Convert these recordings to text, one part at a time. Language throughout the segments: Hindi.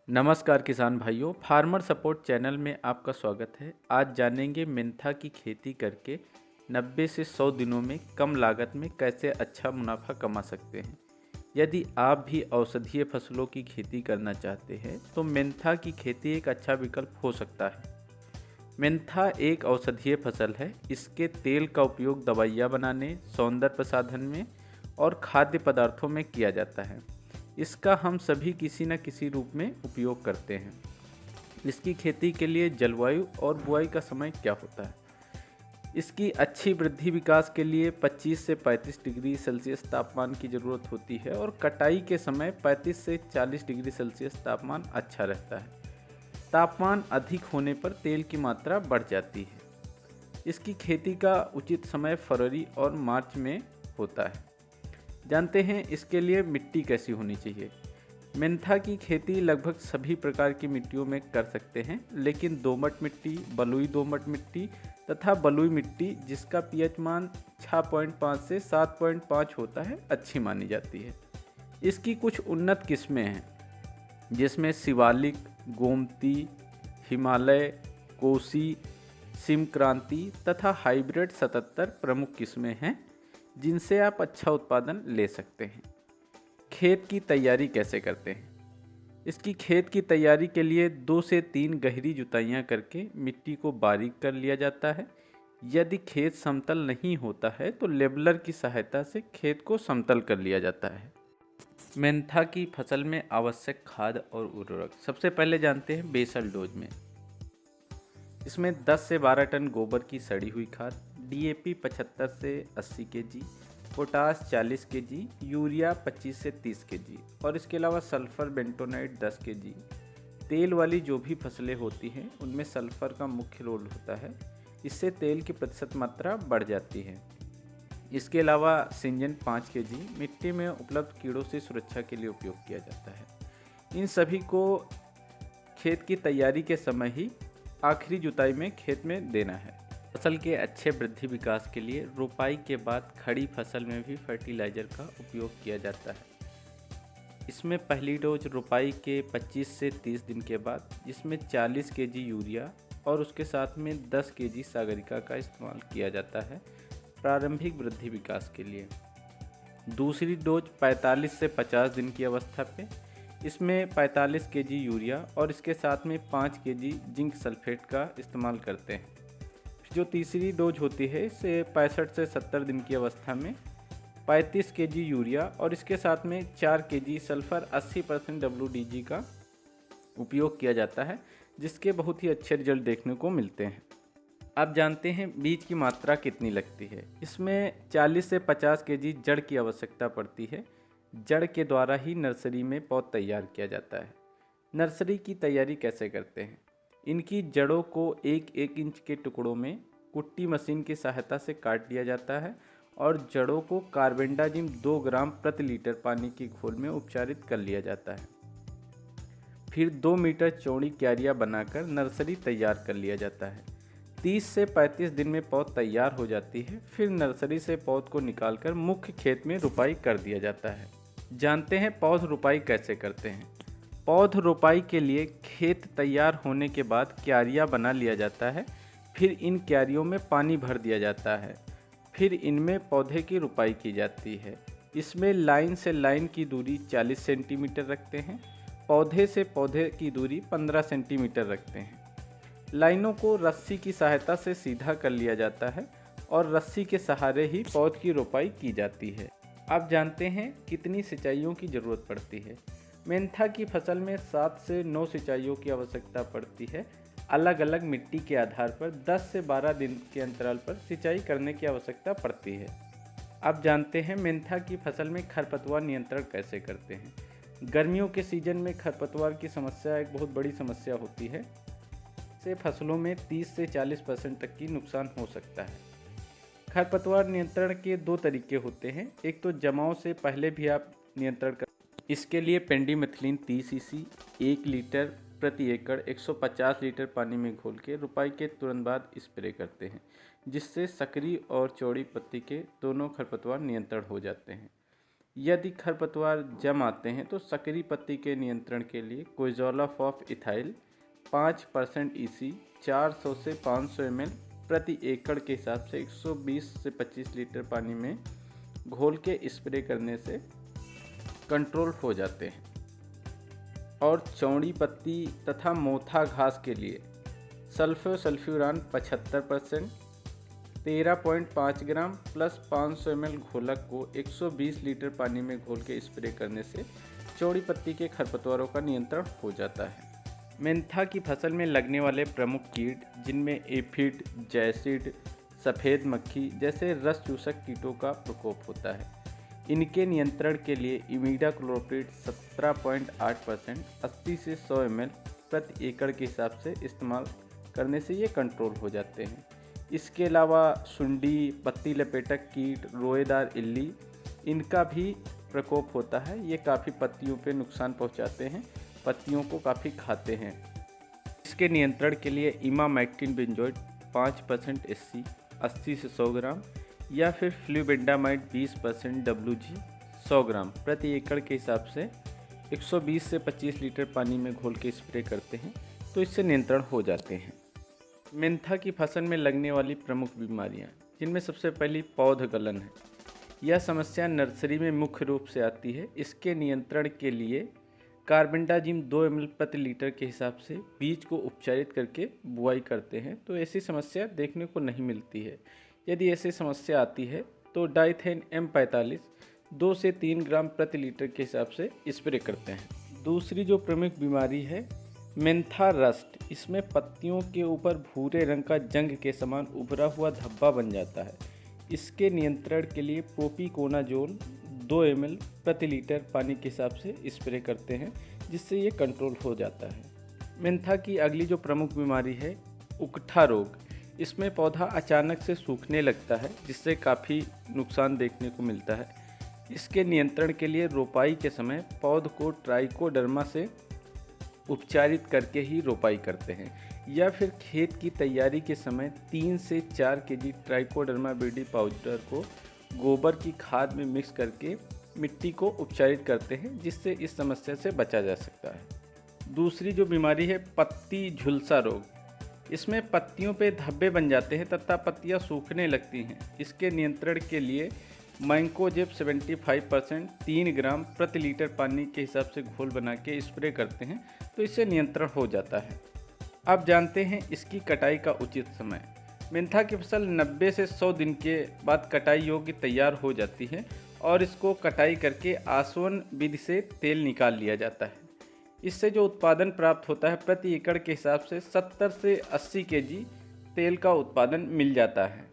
नमस्कार किसान भाइयों, फार्मर सपोर्ट चैनल में आपका स्वागत है। आज जानेंगे मेंथा की खेती करके 90 से 100 दिनों में कम लागत में कैसे अच्छा मुनाफा कमा सकते हैं। यदि आप भी औषधीय फसलों की खेती करना चाहते हैं तो मेंथा की खेती एक अच्छा विकल्प हो सकता है। मेंथा एक औषधीय फसल है। इसके तेल का उपयोग दवाइयाँ बनाने, सौंदर्य प्रसाधन में और खाद्य पदार्थों में किया जाता है। इसका हम सभी किसी न किसी रूप में उपयोग करते हैं। इसकी खेती के लिए जलवायु और बुआई का समय क्या होता है? इसकी अच्छी वृद्धि विकास के लिए 25 से 35 डिग्री सेल्सियस तापमान की ज़रूरत होती है और कटाई के समय 35 से 40 डिग्री सेल्सियस तापमान अच्छा रहता है। तापमान अधिक होने पर तेल की मात्रा बढ़ जाती है। इसकी खेती का उचित समय फरवरी और मार्च में होता है। जानते हैं इसके लिए मिट्टी कैसी होनी चाहिए। मेंथा की खेती लगभग सभी प्रकार की मिट्टियों में कर सकते हैं, लेकिन दोमट मिट्टी, बलुई दोमट मिट्टी तथा बलुई मिट्टी जिसका पीएच मान 6.5 से 7.5 होता है, अच्छी मानी जाती है। इसकी कुछ उन्नत किस्में हैं जिसमें शिवालिक, गोमती, हिमालय, कोसी, सिमक्रांति तथा हाइब्रिड 77 प्रमुख किस्में हैं जिनसे आप अच्छा उत्पादन ले सकते हैं। खेत की तैयारी कैसे करते हैं? इसकी खेत की तैयारी के लिए 2 से 3 गहरी जुताइयां करके मिट्टी को बारीक कर लिया जाता है। यदि खेत समतल नहीं होता है तो लेवलर की सहायता से खेत को समतल कर लिया जाता है। मेंथा की फसल में आवश्यक खाद और उर्वरक सबसे पहले जानते हैं बेसल डोज में। इसमें 10 से 12 टन गोबर की सड़ी हुई खाद, डीएपी 75 से 80 केजी, पोटास 40 केजी, यूरिया 25 से 30 केजी और इसके अलावा सल्फर बेंटोनाइट 10 केजी। तेल वाली जो भी फसलें होती हैं उनमें सल्फर का मुख्य रोल होता है। इससे तेल की प्रतिशत मात्रा बढ़ जाती है। इसके अलावा सिंजन 5 केजी मिट्टी में उपलब्ध कीड़ों से सुरक्षा के लिए उपयोग किया जाता है। इन सभी को खेत की तैयारी के समय ही आखिरी जुताई में खेत में देना है। फसल के अच्छे वृद्धि विकास के लिए रोपाई के बाद खड़ी फसल में भी फर्टिलाइज़र का उपयोग किया जाता है। इसमें पहली डोज रोपाई के 25 से 30 दिन के बाद, जिसमें 40 केजी यूरिया और उसके साथ में 10 केजी सागरिका का इस्तेमाल किया जाता है प्रारंभिक वृद्धि विकास के लिए। दूसरी डोज 45 से 50 दिन की अवस्था पे, इसमें 45 केजी यूरिया और इसके साथ में 5 केजी जिंक सल्फेट का इस्तेमाल करते हैं। जो तीसरी डोज होती है इसे 65 से 70 दिन की अवस्था में 35 केजी यूरिया और इसके साथ में 4 केजी सल्फर 80% WDG का उपयोग किया जाता है, जिसके बहुत ही अच्छे रिजल्ट देखने को मिलते हैं। अब जानते हैं बीज की मात्रा कितनी लगती है। इसमें 40 से 50 केजी जड़ की आवश्यकता पड़ती है। जड़ के द्वारा ही नर्सरी में पौध तैयार किया जाता है। नर्सरी की तैयारी कैसे करते हैं? इनकी जड़ों को 1-1 इंच के टुकड़ों में कुट्टी मशीन की सहायता से काट लिया जाता है और जड़ों को कार्बेंडाजिम 2 ग्राम प्रति लीटर पानी की घोल में उपचारित कर लिया जाता है। फिर 2 मीटर चौड़ी क्यारियाँ बनाकर नर्सरी तैयार कर लिया जाता है। 30 से 35 दिन में पौध तैयार हो जाती है। फिर नर्सरी से पौध को निकालकर मुख्य खेत में रोपाई कर दिया जाता है। जानते हैं पौध रोपाई कैसे करते हैं। पौध रोपाई के लिए खेत तैयार होने के बाद क्यारियाँ बना लिया जाता है। फिर इन क्यारियों में पानी भर दिया जाता है। फिर इनमें पौधे की रोपाई की जाती है। इसमें लाइन से लाइन की दूरी 40 सेंटीमीटर रखते हैं। पौधे से पौधे की दूरी 15 सेंटीमीटर रखते हैं। लाइनों को रस्सी की सहायता से सीधा कर लिया जाता है और रस्सी के सहारे ही पौध की रोपाई की जाती है। अब जानते हैं कितनी सिंचाइयों की ज़रूरत पड़ती है। मेंथा की फसल में 7 से 9 सिंचाइयों की आवश्यकता पड़ती है। अलग अलग मिट्टी के आधार पर 10 से 12 दिन के अंतराल पर सिंचाई करने की आवश्यकता पड़ती है। अब जानते हैं मेंथा की फसल में खरपतवार नियंत्रण कैसे करते हैं। गर्मियों के सीजन में खरपतवार की समस्या एक बहुत बड़ी समस्या होती है। इससे फसलों में 30 से 40% तक की नुकसान हो सकता है। खरपतवार नियंत्रण के 2 तरीके होते हैं। एक तो जमाव से पहले भी आप नियंत्रण कर, इसके लिए पेंडिमेथिलीन 30 सीसी 1 लीटर प्रति एकड़ 150 लीटर पानी में घोल के रोपाई के तुरंत बाद स्प्रे करते हैं, जिससे सकरी और चौड़ी पत्ती के दोनों खरपतवार नियंत्रण हो जाते हैं। यदि खरपतवार जम आते हैं तो सकरी पत्ती के नियंत्रण के लिए क्विज़ोलोफ ऑफ इथाइल 5% EC 400 से 500 ml प्रति एकड़ के हिसाब से 120 से 25 लीटर पानी में घोल के स्प्रे करने से कंट्रोल हो जाते हैं। और चौड़ी पत्ती तथा मोथा घास के लिए सल्फ्योसल्फ्यूरान 75% 13.5 ग्राम प्लस 500 ml घोलक को 120 लीटर पानी में घोल के स्प्रे करने से चौड़ी पत्ती के खरपतवारों का नियंत्रण हो जाता है। मेंथा की फसल में लगने वाले प्रमुख कीट जिनमें एफिड, जैसिड, सफ़ेद मक्खी जैसे रस चूसक कीटों का प्रकोप होता है। इनके नियंत्रण के लिए इमिडाक्लोप्रिड 17.8% 80 से 100 ml प्रति एकड़ के हिसाब से इस्तेमाल करने से ये कंट्रोल हो जाते हैं। इसके अलावा सुंडी, पत्ती लपेटक कीट, रोएदार इल्ली इनका भी प्रकोप होता है। ये काफ़ी पत्तियों पे नुकसान पहुंचाते हैं, पत्तियों को काफ़ी खाते हैं। इसके नियंत्रण के लिए इमामेक्टिन बेंजोएट 5% SC 80 से 100 ग्राम या फिर फ्लूबेंडामाइड 20% WG 100 ग्राम प्रति एकड़ के हिसाब से 120 से 25 लीटर पानी में घोल के स्प्रे करते हैं तो इससे नियंत्रण हो जाते हैं। मेंथा की फसल में लगने वाली प्रमुख बीमारियां, जिनमें सबसे पहली पौध गलन है। यह समस्या नर्सरी में मुख्य रूप से आती है। इसके नियंत्रण के लिए कार्बेंडाजिम 2 ml प्रति लीटर के हिसाब से बीज को उपचारित करके बुआई करते हैं तो ऐसी समस्या देखने को नहीं मिलती है। यदि ऐसी समस्या आती है तो डाइथेन M45 2 से 3 ग्राम प्रति लीटर के हिसाब से स्प्रे करते हैं। दूसरी जो प्रमुख बीमारी है मेंथा रस्ट, इसमें पत्तियों के ऊपर भूरे रंग का जंग के समान उभरा हुआ धब्बा बन जाता है। इसके नियंत्रण के लिए प्रोपिकोनाजोल 2 ml प्रति लीटर पानी के हिसाब से स्प्रे करते हैं जिससे ये कंट्रोल हो जाता है। मेंथा की अगली जो प्रमुख बीमारी है उकठा रोग, इसमें पौधा अचानक से सूखने लगता है जिससे काफ़ी नुकसान देखने को मिलता है। इसके नियंत्रण के लिए रोपाई के समय पौध को ट्राइकोडर्मा से उपचारित करके ही रोपाई करते हैं या फिर खेत की तैयारी के समय 3 से 4 kg ट्राइकोडर्मा विरिडी पाउडर को गोबर की खाद में मिक्स करके मिट्टी को उपचारित करते हैं जिससे इस समस्या से बचा जा सकता है। दूसरी जो बीमारी है पत्ती झुलसा रोग, इसमें पत्तियों पे धब्बे बन जाते हैं तथा पत्तियां सूखने लगती हैं। इसके नियंत्रण के लिए मैंकोजेब 75% 3 ग्राम प्रति लीटर पानी के हिसाब से घोल बना के स्प्रे करते हैं तो इससे नियंत्रण हो जाता है। अब जानते हैं इसकी कटाई का उचित समय। मेंथा की फसल 90 से 100 दिन के बाद कटाई योग्य तैयार हो जाती है और इसको कटाई करके आसवन विधि से तेल निकाल लिया जाता है। इससे जो उत्पादन प्राप्त होता है प्रति एकड़ के हिसाब से 70 से 80 kg तेल का उत्पादन मिल जाता है।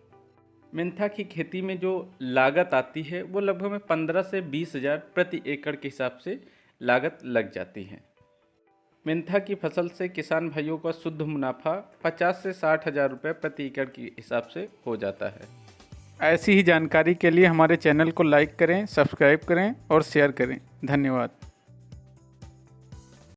मेंथा की खेती में जो लागत आती है वो लगभग 15 से 20 हज़ार प्रति एकड़ के हिसाब से लागत लग जाती है। मेंथा की फसल से किसान भाइयों का शुद्ध मुनाफा 50 से 60 हज़ार रुपये प्रति एकड़ के हिसाब से हो जाता है। ऐसी ही जानकारी के लिए हमारे चैनल को लाइक करें, सब्सक्राइब करें और शेयर करें। धन्यवाद।